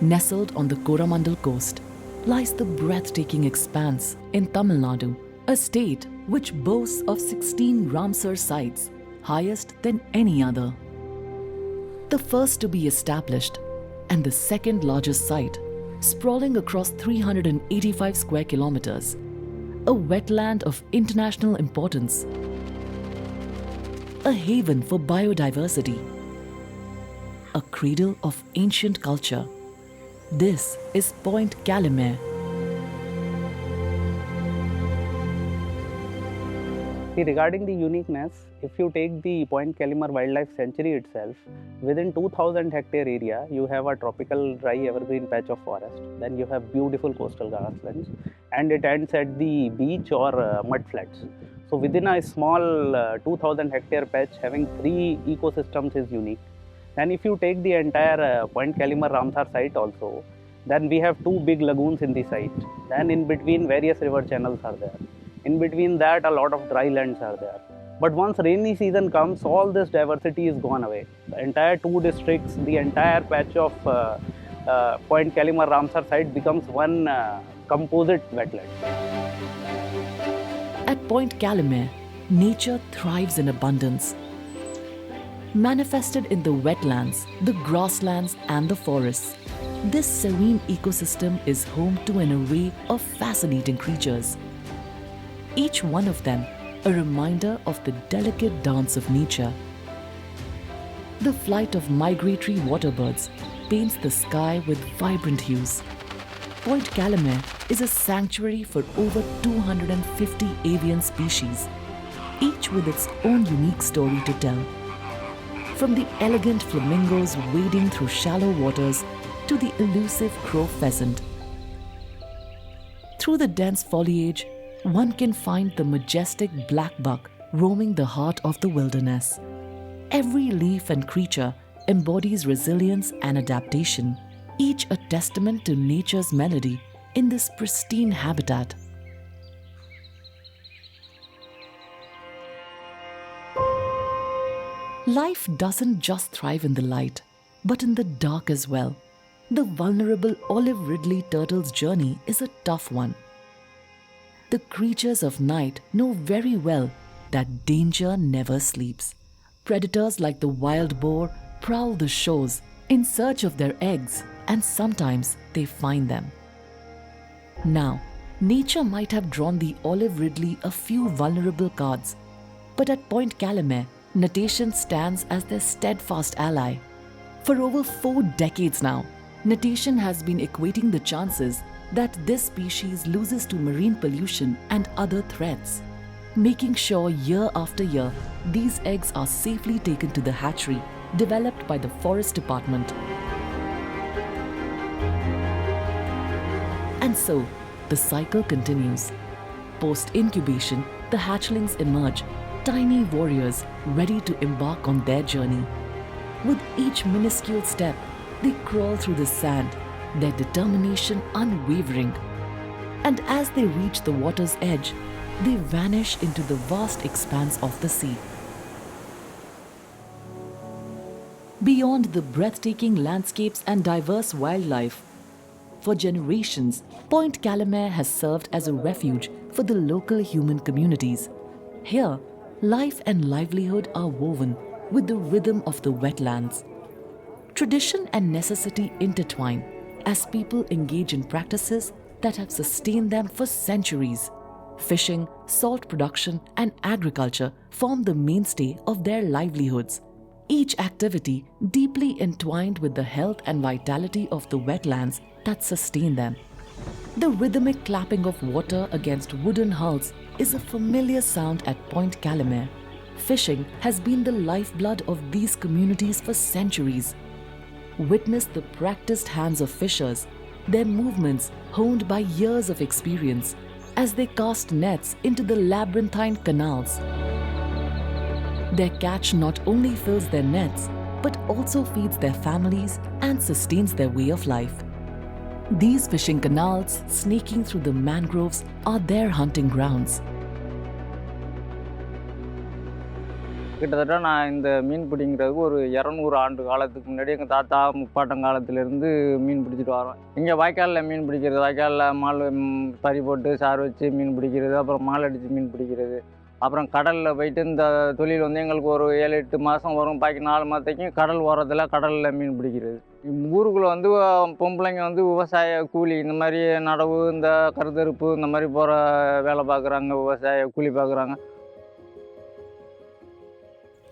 Nestled on the Coromandel coast lies the breathtaking expanse in Tamil Nadu, a state which boasts of 16 Ramsar sites, highest than any other. The first to be established and the second largest site, sprawling across 385 square kilometers, a wetland of international importance, a haven for biodiversity, a cradle of ancient culture. This is Point Calimere. Regarding the uniqueness, if you take the Point Calimere Wildlife Sanctuary itself, within 2000 hectare area, you have a tropical dry evergreen patch of forest. Then you have beautiful coastal grasslands, and it ends at the beach or mud flats. So within a small 2000 hectare patch, having 3 ecosystems is unique. And if you take the entire Point Calimere Ramsar site also, then we have 2 big lagoons in the site. Then in between various river channels are there. In between that, a lot of dry lands are there. But once rainy season comes, all this diversity is gone away. The entire 2 districts, the entire patch of Point Calimere Ramsar site becomes one composite wetland. At Point Calimere, nature thrives in abundance. Manifested in the wetlands, the grasslands and the forests, this serene ecosystem is home to an array of fascinating creatures. Each one of them a reminder of the delicate dance of nature. The flight of migratory waterbirds paints the sky with vibrant hues. Point Calimere is a sanctuary for over 250 avian species, each with its own unique story to tell. From the elegant flamingos wading through shallow waters to the elusive crow pheasant. Through the dense foliage, one can find the majestic black buck roaming the heart of the wilderness. Every leaf and creature embodies resilience and adaptation, each a testament to nature's melody in this pristine habitat. Life doesn't just thrive in the light, but in the dark as well. The vulnerable olive ridley turtle's journey is a tough one. The creatures of night know very well that danger never sleeps. Predators like the wild boar prowl the shores in search of their eggs, and sometimes they find them. Now, nature might have drawn the olive ridley a few vulnerable cards, but at Point Calimere, natation stands as their steadfast ally. For over 4 decades now, natation has been equating the chances that this species loses to marine pollution and other threats, making sure year after year these eggs are safely taken to the hatchery developed by the Forest Department. And so, the cycle continues. Post-incubation, the hatchlings emerge, tiny warriors ready to embark on their journey. With each minuscule step, they crawl through the sand, their determination unwavering. And as they reach the water's edge, they vanish into the vast expanse of the sea. Beyond the breathtaking landscapes and diverse wildlife, for generations, Point Calimere has served as a refuge for the local human communities. Here, life and livelihood are woven with the rhythm of the wetlands. Tradition and necessity intertwine as people engage in practices that have sustained them for centuries. Fishing, salt production, and agriculture form the mainstay of their livelihoods, each activity deeply entwined with the health and vitality of the wetlands that sustain them. The rhythmic clapping of water against wooden hulls is a familiar sound at Point Calimere. Fishing has been the lifeblood of these communities for centuries. Witness the practiced hands of fishers, their movements honed by years of experience as they cast nets into the labyrinthine canals. Their catch not only fills their nets, but also feeds their families and sustains their way of life. These fishing canals, snaking through the mangroves, are their hunting grounds. கிட்டத்தட்ட நான் இந்த மீன் பிடிங்கிறதுக்கு ஒரு 200 ஆண்டு காலத்துக்கு முன்னாடி எங்கள் தாத்தா முப்பாட்டம் காலத்துலேருந்து மீன் பிடிச்சிட்டு வரோம். இங்கே வாய்க்காலில் மீன் பிடிக்கிறது, வாய்க்காலில் மால் பறி போட்டு சாறு வச்சு மீன் பிடிக்கிறது, அப்புறம் மால் அடித்து மீன் பிடிக்கிறது, அப்புறம் கடலில் போயிட்டு இந்த தொழில் வந்து எங்களுக்கு ஒரு 7-8 மாதம் வரும். பாக்கி 4 மாதத்தைக்கும் கடல் ஓரத்தில் கடலில் மீன் பிடிக்கிறது. ஊருக்குள்ளே வந்து பொம்பளைங்க வந்து விவசாய கூலி இந்த மாதிரி நடவு, இந்த கருத்தறுப்பு இந்த மாதிரி போகிற வேலை பார்க்குறாங்க, விவசாய கூலி பார்க்குறாங்க.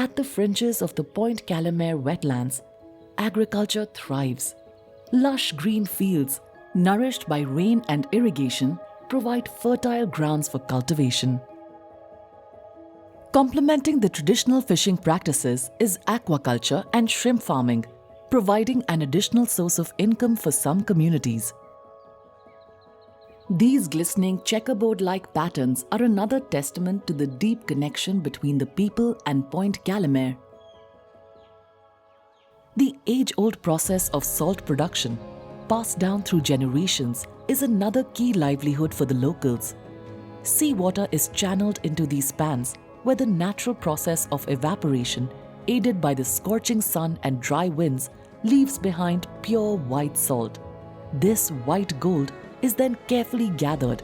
At the fringes of the Point Calimere wetlands, agriculture thrives. Lush green fields, nourished by rain and irrigation, provide fertile grounds for cultivation. Complementing the traditional fishing practices is aquaculture and shrimp farming, providing an additional source of income for some communities. These glistening checkerboard-like patterns are another testament to the deep connection between the people and Point Calimere. The age-old process of salt production, passed down through generations, is another key livelihood for the locals. Seawater is channeled into these pans, where the natural process of evaporation, aided by the scorching sun and dry winds, leaves behind pure white salt. This white gold is then carefully gathered,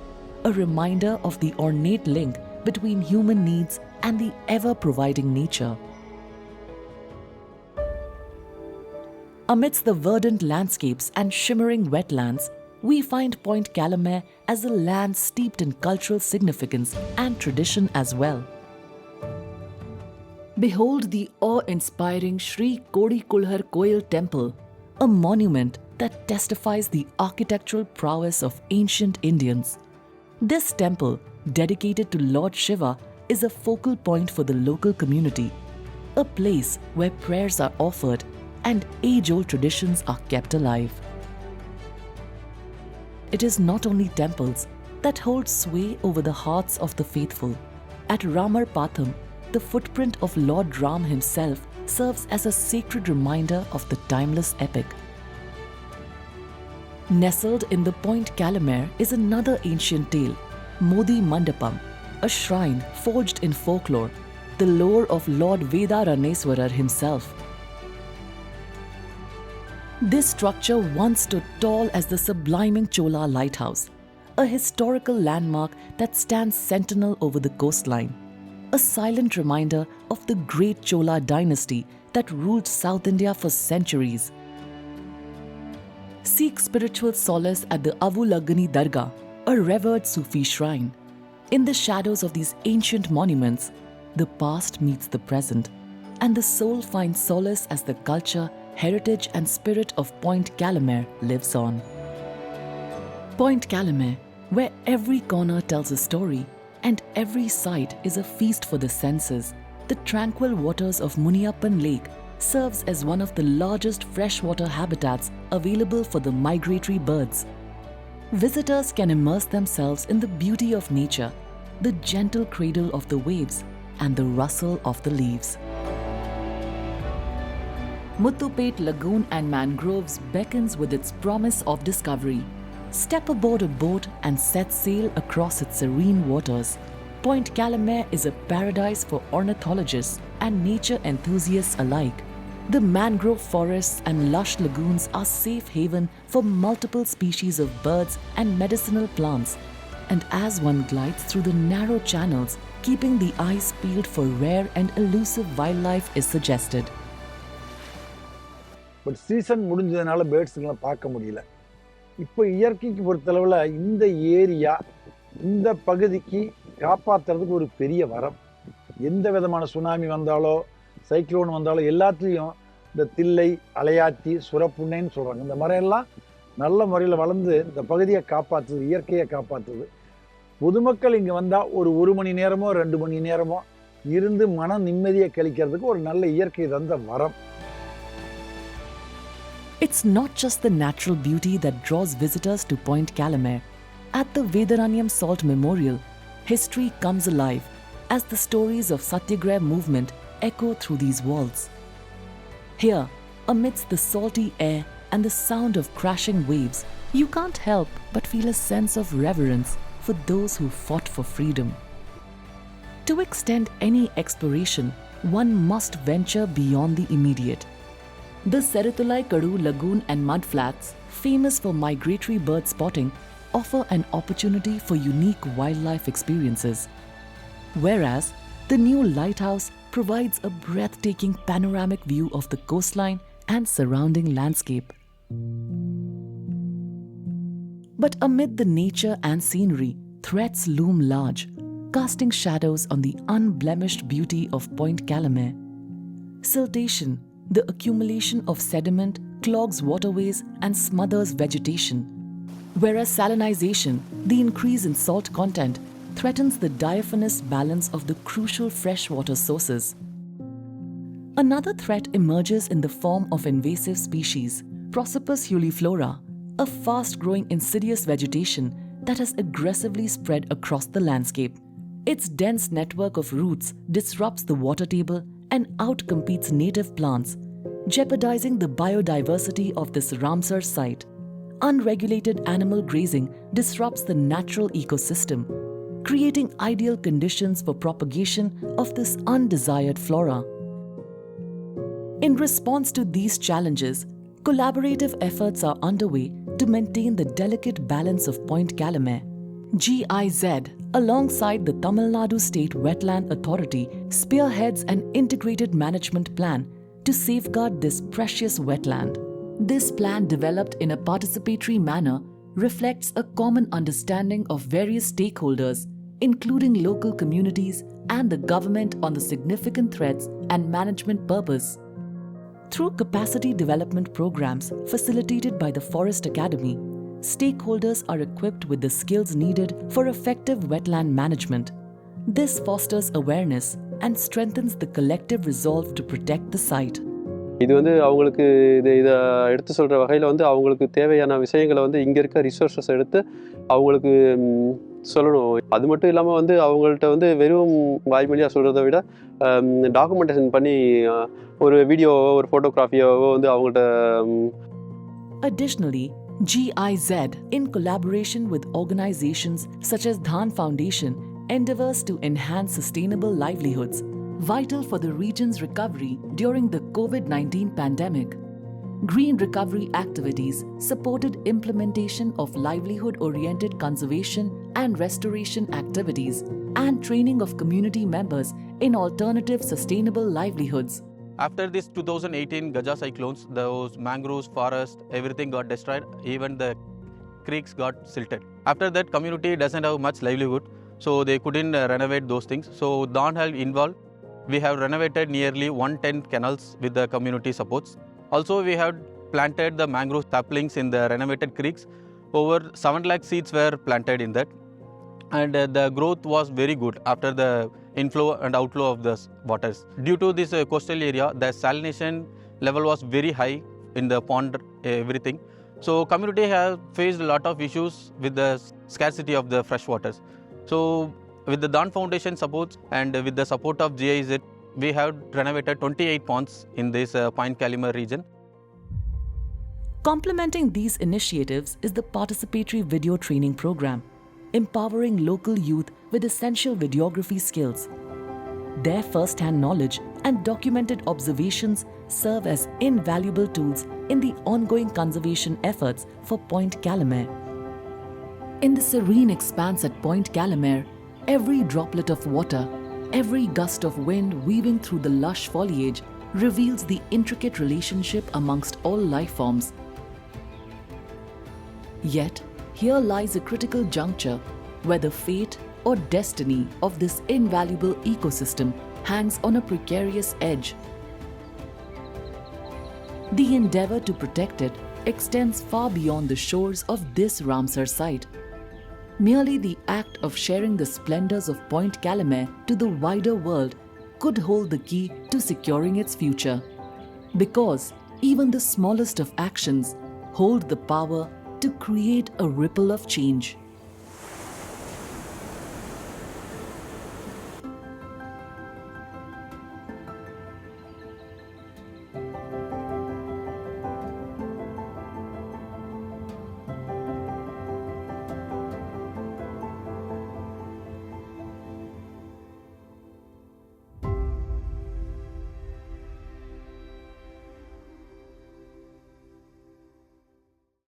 a reminder of the ornate link between human needs and the ever-providing nature. Amidst the verdant landscapes and shimmering wetlands, we find Point Calimere as a land steeped in cultural significance and tradition as well. Behold the awe-inspiring Sri Kodi Kulhar Koil Temple, a monument that testifies the architectural prowess of ancient Indians. This temple, dedicated to Lord Shiva, is a focal point for the local community, a place where prayers are offered and age-old traditions are kept alive. It is not only temples that hold sway over the hearts of the faithful. At Ramar Patham, the footprint of Lord Ram himself serves as a sacred reminder of the timeless epic. Nestled in the Point Calimere is another ancient tale, Modi Mandapam, a shrine forged in folklore, the lore of Lord Vedaraneswarar himself. This structure once stood tall as the subliming Chola lighthouse, a historical landmark that stands sentinel over the coastline, a silent reminder of the great Chola dynasty that ruled South India for centuries. Seek spiritual solace at the Avulagani Dargah, a revered Sufi shrine. In the shadows of these ancient monuments, the past meets the present, and the soul finds solace as the culture, heritage and spirit of Point Calimere lives on. Point Calimere, where every corner tells a story and every sight is a feast for the senses, the tranquil waters of Muniappan Lake serves as one of the largest freshwater habitats available for the migratory birds. Visitors can immerse themselves in the beauty of nature, the gentle cradle of the waves, and the rustle of the leaves. Muthupet Lagoon and Mangroves beckons with its promise of discovery. Step aboard a boat and set sail across its serene waters. Point Calimere is a paradise for ornithologists and nature enthusiasts alike. The mangrove forests and lush lagoons are safe haven for multiple species of birds and medicinal plants. And as one glides through the narrow channels, keeping the eyes peeled for rare and elusive wildlife is suggested. But season முடிஞ்சதுனால பேர்ட்ஸுங்களாம் பார்க்க முடியல. இப்போ இயற்கைக்கு பொறுத்தளவில் இந்த area இந்த பகுதிக்கு காப்பாற்றுறதுக்கு ஒரு பெரிய வரம். எந்த விதமான சுனாமி வந்தாலோ சைக்ளோன் வந்தாலோ எல்லாத்துலேயும் இந்த தில்லை, அலையாத்தி, சுரப்புன்னைன்னு சொல்கிறாங்க. இந்த மரம் எல்லாம் நல்ல முறையில் வளர்ந்து இந்த பகுதியை காப்பாற்றுது, இயற்கையை காப்பாற்றுது. பொதுமக்கள் இங்கே வந்தால் ஒரு மணி நேரமோ 2 மணி நேரமோ இருந்து மன நிம்மதியை கழிக்கிறதுக்கு ஒரு நல்ல இயற்கை தந்த வரம். It's not just the natural beauty that draws visitors to Point Calimere. At the Vedaranyam Salt Memorial, history comes alive as the stories of Satyagraha movement echo through these walls. Here, amidst the salty air and the sound of crashing waves, you can't help but feel a sense of reverence for those who fought for freedom. To extend any exploration, one must venture beyond the immediate. The Serutulai Kadu Lagoon and mudflats, famous for migratory bird spotting, offer an opportunity for unique wildlife experiences. Whereas, the new lighthouse provides a breathtaking panoramic view of the coastline and surrounding landscape. But amid the nature and scenery, threats loom large, casting shadows on the unblemished beauty of Point Calimere. Siltation, the accumulation of sediment, clogs waterways and smothers vegetation. Whereas salinization, the increase in salt content, threatens the diaphanous balance of the crucial freshwater sources. Another threat emerges in the form of invasive species, Prosopis huliflora, a fast-growing insidious vegetation that has aggressively spread across the landscape. Its dense network of roots disrupts the water table and outcompetes native plants, jeopardizing the biodiversity of this Ramsar site. Unregulated animal grazing disrupts the natural ecosystem, creating ideal conditions for propagation of this undesired flora. In response to these challenges, collaborative efforts are underway to maintain the delicate balance of Point Calimere. GIZ, alongside the Tamil Nadu State Wetland Authority, spearheads an integrated management plan to safeguard this precious wetland. This plan, developed in a participatory manner, reflects a common understanding of various stakeholders, including local communities and the government, on the significant threats and management purpose. Through capacity development programs facilitated by the Forest Academy, stakeholders are equipped with the skills needed for effective wetland management. This fosters awareness and strengthens the collective resolve to protect the site. இது அவங்களுக்கு இதை எடுத்து சொல்கிற வகையில் அவங்களுக்கு தேவையான விஷயங்களை இங்கே இருக்க ரிசோர்ஸஸ் எடுத்து அவங்களுக்கு சொல்லணும். அது மட்டும் இல்லாமல் அவங்கள்ட்ட வெறும் வாய்மொழியாக சொல்கிறத விட டாக்குமெண்டேஷன் பண்ணி ஒரு வீடியோவோ ஒரு ஃபோட்டோகிராஃபியாவோ அவங்கள்ட்ட. Additionally, GIZ, in collaboration with organizations such as Dhan Foundation, endeavors to enhance sustainable livelihoods, vital for the region's recovery during the COVID-19 pandemic. Green recovery activities supported implementation of livelihood-oriented conservation and restoration activities and training of community members in alternative sustainable livelihoods. After this 2018 Gaja cyclones, those mangroves, forest, everything got destroyed, even the creeks got silted. After that, community doesn't have much livelihood, so they couldn't renovate those things. So Don helped involved. We have renovated nearly 110 canals with the community supports. Also, we have planted the mangrove saplings in the renovated creeks. Over 7 lakh seeds were planted in that. And the growth was very good after the inflow and outflow of the waters. Due to this coastal area, the salination level was very high in the pond, everything. So community have faced a lot of issues with the scarcity of the fresh waters. So with the Dhan Foundation support and with the support of GIZ, we have renovated 28 ponds in this Point Calimere region. Complementing these initiatives is the participatory video training program, empowering local youth with essential videography skills. Their first-hand knowledge and documented observations serve as invaluable tools in the ongoing conservation efforts for Point Calimere. In the serene expanse at Point Calimere, every droplet of water, every gust of wind weaving through the lush foliage reveals the intricate relationship amongst all life forms. Yet, here lies a critical juncture where the fate or destiny of this invaluable ecosystem hangs on a precarious edge. The endeavor to protect it extends far beyond the shores of this Ramsar site. Merely the act of sharing the splendors of Point Calimere to the wider world could hold the key to securing its future. Because even the smallest of actions hold the power to create a ripple of change.